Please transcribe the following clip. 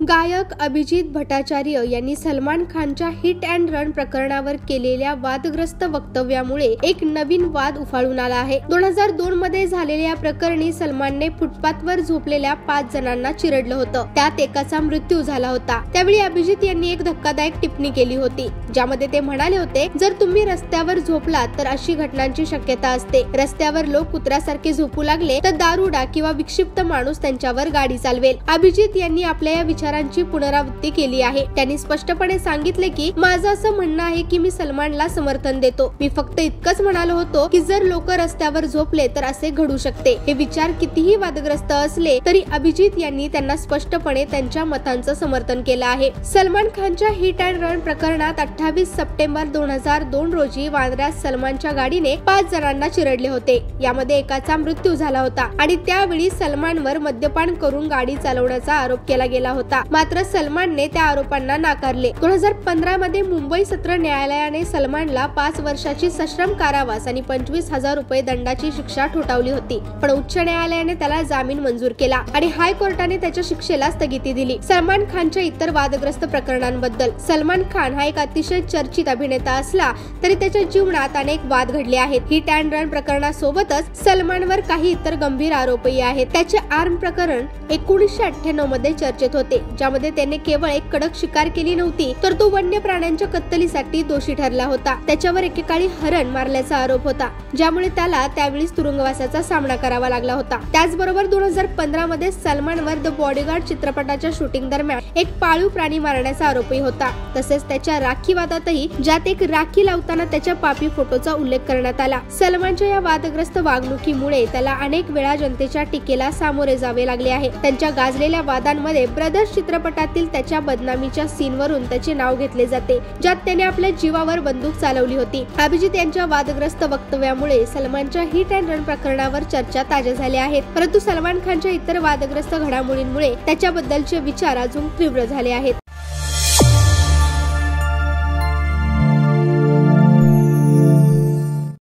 गायक अभिजित भट्टाचार्य यांनी सलमान खानच्या हिट अँड रन प्रकरणावर केलेल्या वादग्रस्त वक्तव्यामुळे एक नवीन वाद उफाळून आला आहे। 2002 मध्ये झालेल्या प्रकरणी सलमानने फुटपाथवर झोपलेल्या 5 जणांना चिरडलं होतं। त्यात एकाचा मृत्यू झाला होता। त्यावेळी अभिजित यांनी एक धक्कादायक टिप्पणी केली होती, ज्यामध्ये ते म्हणाले होते, जर तुम्ही रस्त्यावर झोपलात तर अशी घटनांची शक्यता असते। रस्त्यावर लोक कुत्र्यासारखे झोपू लागले तर दारुडा किंवा विक्षिप्त माणूस त्यांच्यावर गाडी चालवेल। अभिजित यांनी आपल्या या विचारांची पुनरावृत्ती केली आहे। त्यांनी स्पष्टपणे सांगितले की माझं असं म्हणणं आहे की मी सलमानला समर्थन देतो। मी फक्त इतकंच म्हणालो होतो की जर लोक रस्त्यावर झोपले तर असे घडू शकते। हे विचार कितीही वादग्रस्त असले तरी अभिजित यांनी त्यांना स्पष्टपणे त्यांच्या मतांचं समर्थन केलं आहे। सलमान खानच्या हिट अँड रन प्रकरणात 28 सप्टेंबर 2002 रोजी वांद्र्यात सलमानच्या गाडीने 5 जणांना चिरडले होते। यामध्ये एकाचा मृत्यू झाला होता आणि त्यावेळी सलमानवर मद्यपान करून गाडी चालवण्याचा आरोप केला गेला होता। मात्र सलमानने त्या आरोपांना नाकारले। 2015 मध्ये मुंबई सत्र न्यायालयाने सलमानला 5 वर्षाची सश्रम कारावास आणि 25,000 रुपये दंडाची शिक्षा ठोठावली होती, पण उच्च न्यायालयाने त्याला जामीन मंजूर केला आणि हायकोर्टाने त्याच्या शिक्षेला स्थगिती दिली। सलमान खानच्या इतर वादग्रस्त प्रकरणांबद्दल सलमान खान हा एक अतिशय चर्चित अभिनेता असला तरी त्याच्या जीवनात अनेक वाद घडले आहेत। हिट अँड रन प्रकरणासोबतच सलमानवर काही इतर गंभीर आरोपही आहेत। त्याचे आर्म प्रकरण 1998 मध्ये चर्चेत होते, ज्यामध्ये त्याने केवळ एक कडक शिकार केली नव्हती तर तो वन्य प्राण्यांच्या कत्तलीसाठी दोषी ठरला होता। त्याच्यावर एकेकाळी हरण मारल्याचा आरोप होता, ज्यामुळे त्याला त्यावेळीच तुरुंगवासाचा सामना करावा लागला होता। त्याचबरोबर 2015 मध्ये सलमानवर द बॉडीगार्ड चित्रपटाच्या शूटिंग दरम्यान एक पाळीव प्राणी मारण्याचा आरोपही होता। तसेच त्याच्या राखी वादातही, ज्यात एक राखी लावताना त्याच्या पापी फोटोचा उल्लेख करण्यात आला। सलमानच्या या वादग्रस्त वागणुकीमुळे त्याला अनेक वेळा जनतेच्या टीकेला सामोरे जावे लागले आहे। त्यांच्या गाजलेल्या वादांमध्ये ब्रदर्स चित्रपटातील त्याच्या बदनामीच्या सीनवरून त्याचे नाव घेतले जाते, ज्यात त्याने आपल्या जीवावर बंदूक चालवली होती। अभिजित यांच्या वादग्रस्त वक्तव्यामुळे सलमानच्या हिट अँड रन प्रकरणावर चर्चा ताज्या झाल्या आहेत, परंतु सलमान खानच्या इतर वादग्रस्त घडामोडींमुळे त्याच्याबद्दलचे विचार अजून तीव्र झाले आहेत।